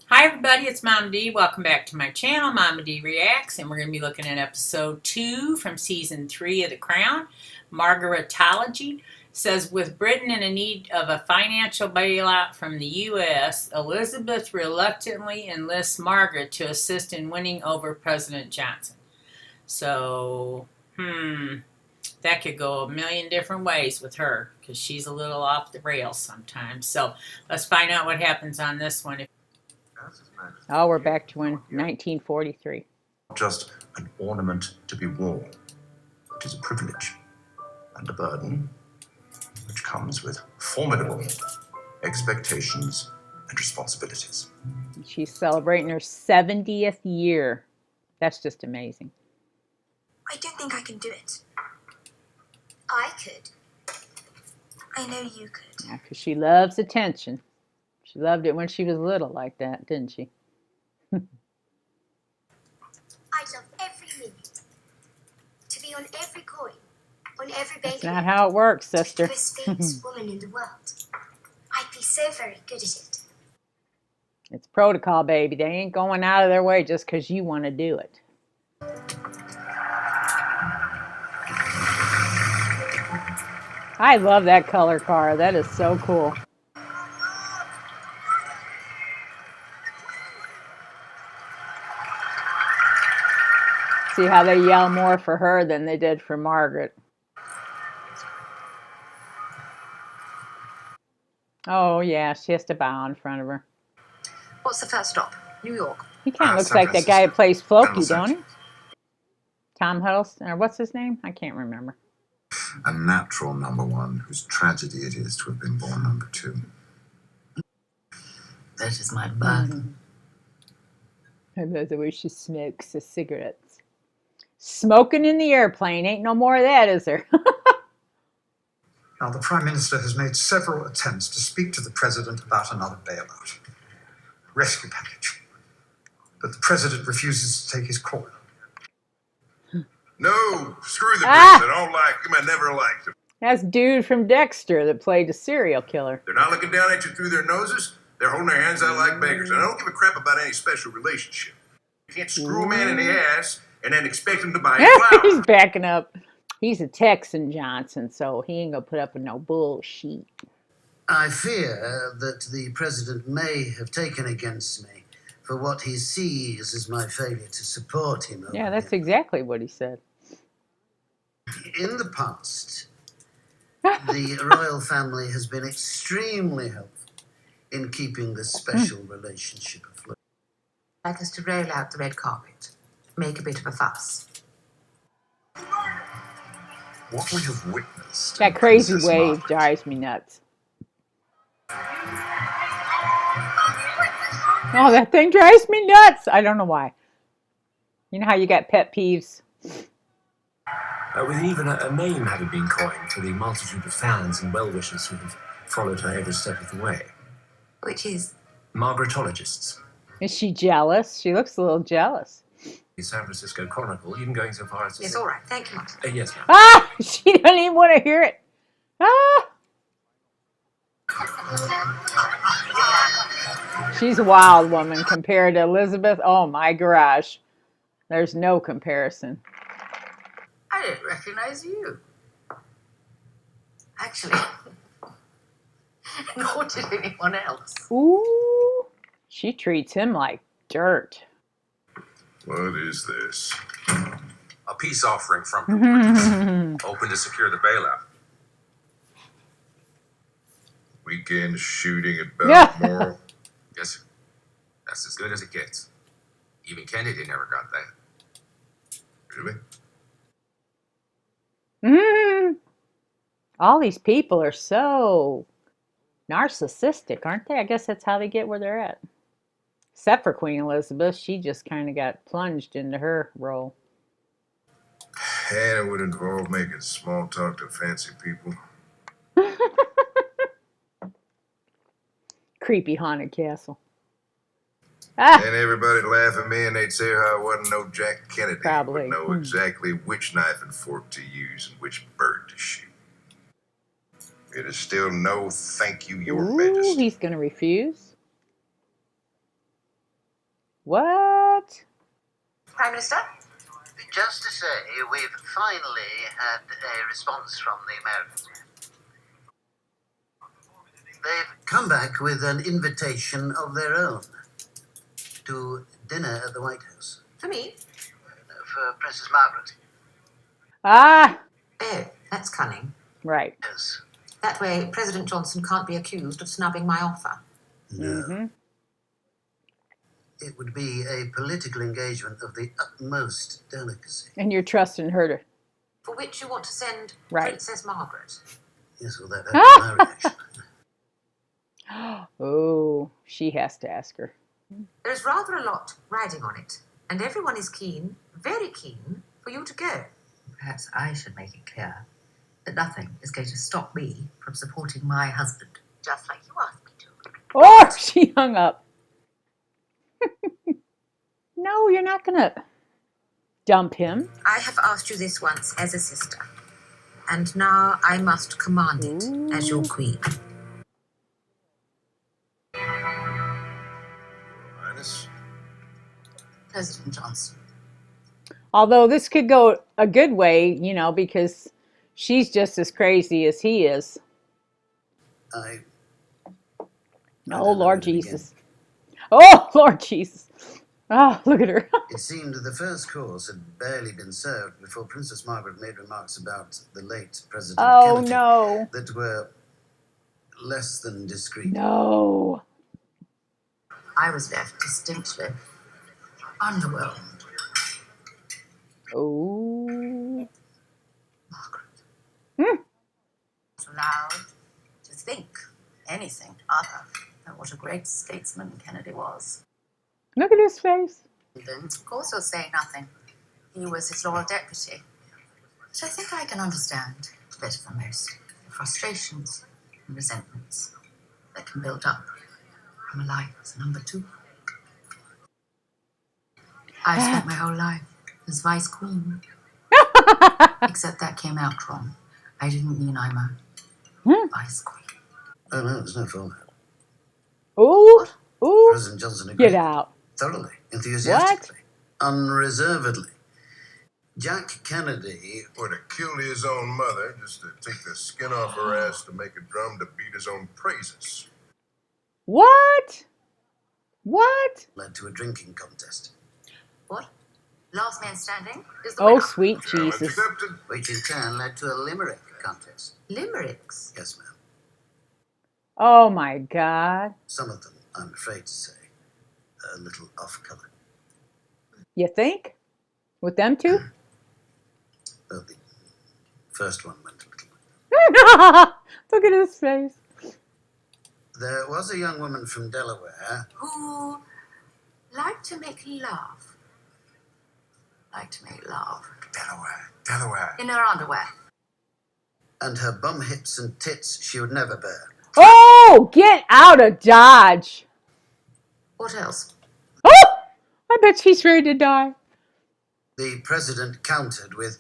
Hi everybody, it's Mama D. Welcome back to my channel, Mama D Reacts, and we're going to be looking at episode 2 from season 3 of The Crown, Margaretology. It says, with Britain in need of a financial bailout from the U.S., Elizabeth reluctantly enlists Margaret to assist in winning over President Johnson. So, that could go a million different ways with her, because she's a little off the rails sometimes. So, let's find out what happens on this one. Oh, we're back to 1943. Just an ornament to be worn. It is a privilege and a burden which comes with formidable expectations and responsibilities. She's celebrating her 70th year. That's just amazing. I don't think I can do it. I could. I know you could. Yeah, because she loves attention. She loved it when she was little like that, didn't she? I'd love every minute to be on every coin, on every bank. That's not how it works, sister. To be the most famous woman in the world. I'd be so very good at it. It's protocol, baby. They ain't going out of their way just because you want to do it. I love that color car. That is so cool. See how they yell more for her than they did for Margaret. Oh, yeah, she has to bow in front of her. What's the first stop? New York. He kind of looks like that guy who plays Floki, don't he? Tom Hiddleston, or what's his name? I can't remember. A natural number one, whose tragedy it is to have been born number two. That is my birth. I love the way she smokes the cigarettes. Smoking in the airplane. Ain't no more of that, is there? Now, the Prime Minister has made several attempts to speak to the President about another bailout. Rescue package. But the President refuses to take his call. No, screw the Brits. I don't like them. I never liked them. That's dude from Dexter that played a serial killer. They're not looking down at you through their noses. They're holding their hands out like beggars. And I don't give a crap about any special relationship. You can't screw a man in the ass and then expect him to buy you flowers. He's backing up. He's a Texan, Johnson, so he ain't gonna put up with no bullshit. I fear that the President may have taken against me for what he sees as my failure to support him. Yeah, that's exactly what he said. In the past, the royal family has been extremely helpful in keeping this special relationship afloat. Like us to roll out the red carpet, make a bit of a fuss. What we have witnessed. That crazy wave drives me nuts. Oh, that thing drives me nuts. I don't know why. You know how you got pet peeves? With even a name having been coined for the multitude of fans and well-wishers who have followed her every step of the way. Which is? Margaretologists. Is she jealous? She looks a little jealous. The San Francisco Chronicle, even going so far as to Yes, say... all right. Thank you, Martin. Yes, ma'am. Ah! She doesn't even want to hear it. Ah! She's a wild woman compared to Elizabeth. Oh my gosh. There's no comparison. I didn't recognize you. Actually, nor did anyone else. Ooh. She treats him like dirt. What is this? A peace offering from the Brits, open to secure the bailout. Weekend shooting at Yeah. Balmoral. Yes, that's as good as it gets. Even Kennedy never got that. Really? All these people are so narcissistic, aren't they? I guess that's how they get where they're at. Except for Queen Elizabeth. She just kind of got plunged into her role. And it would involve making small talk to fancy people. Creepy haunted castle. And everybody'd laugh at me and they'd say how I wasn't no Jack Kennedy. Probably. Would know exactly which knife and fork to use and which bird to shoot. It is still no thank you, Your Majesty. He's going to refuse. What? Prime Minister? Just to say, we've finally had a response from the Americans. They've come back with an invitation of their own to dinner at the White House. For me? For Princess Margaret. Ah, Oh, that's cunning. right. Yes. That way, President Johnson can't be accused of snubbing my offer. No. It would be a political engagement of the utmost delicacy. And you're trusting her to. For which you want to send Right. Princess Margaret. Yes, well, that's my reaction. Oh, she has to ask her. There's rather a lot riding on it, and everyone is keen, very keen, for you to go. Perhaps I should make it clear that nothing is going to stop me from supporting my husband. Just like you asked me to. Oh, she hung up. No, you're not going to dump him. I have asked you this once as a sister, and now I must command it as your queen. Highness. President Johnson. Although this could go a good way, you know, because she's just as crazy as he is. I Oh, don't know Lord it again. Jesus. Oh, Lord Jesus. Oh, look at her. It seemed the first course had barely been served before Princess Margaret made remarks about the late President Oh, Kennedy no. that were less than discreet. No. I was left distinctly underwhelmed. Oh. Margaret. Not allowed to think anything other than what a great statesman Kennedy was. Look at his face. Of course, he'll say nothing. He was his loyal deputy. But I think I can understand, better than most, the frustrations and resentments that can build up from a life as a number two. I've spent my whole life as vice queen. Except that came out wrong. I didn't mean I'm a vice queen. Oh, no, there's no fault. Ooh. Ooh. President Johnson agreed. Get out. Thoroughly, enthusiastically, unreservedly. Jack Kennedy Would have killed his own mother just to take the skin off her ass to make a drum to beat his own praises. What? What? led to a drinking contest, What? Last man standing is the Oh, winner. sweet Challenge Jesus. accepted. which in turn led to a limerick contest. Limericks. Yes, ma'am. Oh, my God. Some of them, I'm afraid to say, a little off color. You think? With them two? Well, the first one went a little. Look at his face. There was a young woman from Delaware. Who like to make love. Like to make love. Delaware. In her underwear. And her bum, hips, and tits she would never bear. Oh, get out of Dodge. What else? Oh, I bet she's ready to die. The president countered with,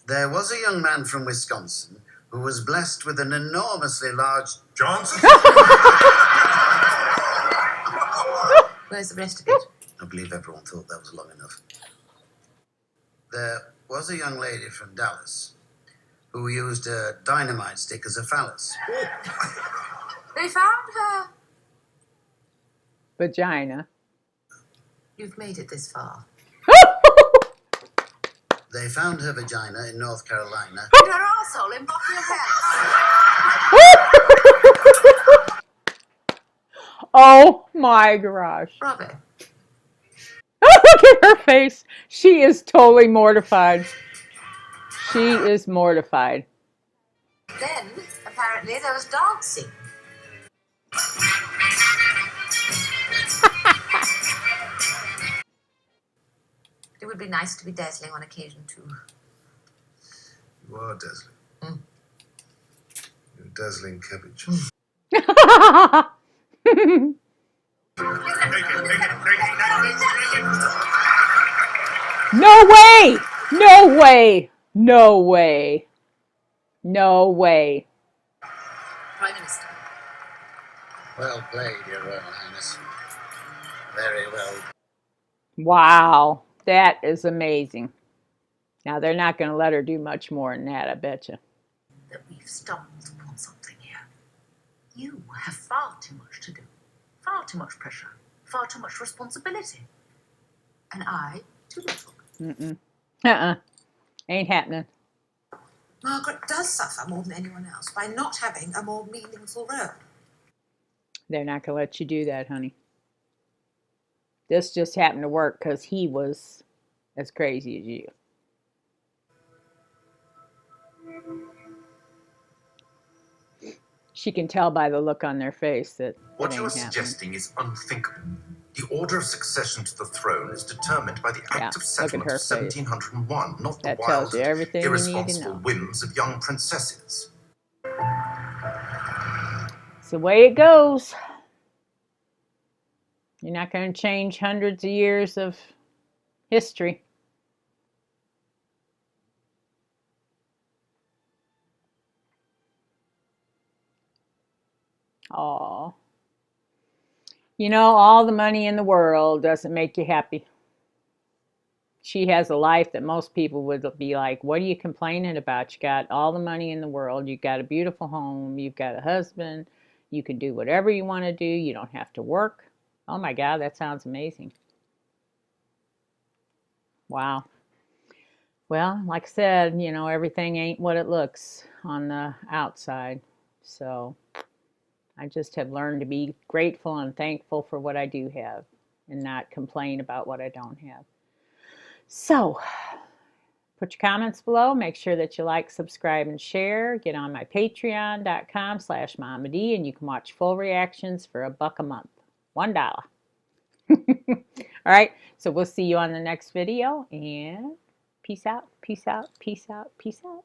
there was a young man from Wisconsin who was blessed with an enormously large Johnson? Where's the rest of it? I believe everyone thought that was long enough. There was a young lady from Dallas who used a dynamite stick as a phallus. They found her. Vagina. You've made it this far. They found her vagina in North Carolina. And her arsehole in Buckingham Palace. Oh, my gosh. Bravo. Look at her face. She is totally mortified. She is mortified. Then, apparently, there was dancing. It would be nice to be dazzling on occasion, too. You are dazzling. You're dazzling cabbage. No way! No way! No way! No way. Prime Minister. Well played, Your Royal Highness. Very well. Wow, that is amazing. Now, they're not going to let her do much more than that, I bet you. That we've stumbled upon something here. You have far too much to do, far too much pressure, far too much responsibility. And I, too little. Ain't happening. Margaret does suffer more than anyone else by not having a more meaningful role. They're not going to let you do that, honey. This just happened to work because he was as crazy as you. She can tell by the look on their face that What it you are ain't happening. suggesting is unthinkable. The order of succession to the throne is determined by the Act of Settlement of 1701, not That the tells wild, you everything you need to irresponsible know. whims of young princesses. It's the way it goes. You're not going to change hundreds of years of history. Aw. You know, all the money in the world doesn't make you happy. She has a life that most people would be like, what are you complaining about? You got all the money in the world. You got a beautiful home. You've got a husband. You can do whatever you want to do. You don't have to work. Oh my God, that sounds amazing. Wow. Well, like I said, you know, everything ain't what it looks on the outside. So I just have learned to be grateful and thankful for what I do have and not complain about what I don't have. So put your comments below. Make sure that you like, subscribe, and share. Get on my patreon.com/MamaD and you can watch full reactions for $1 a month. $1. All right. So we'll see you on the next video and peace out, peace out, peace out, peace out.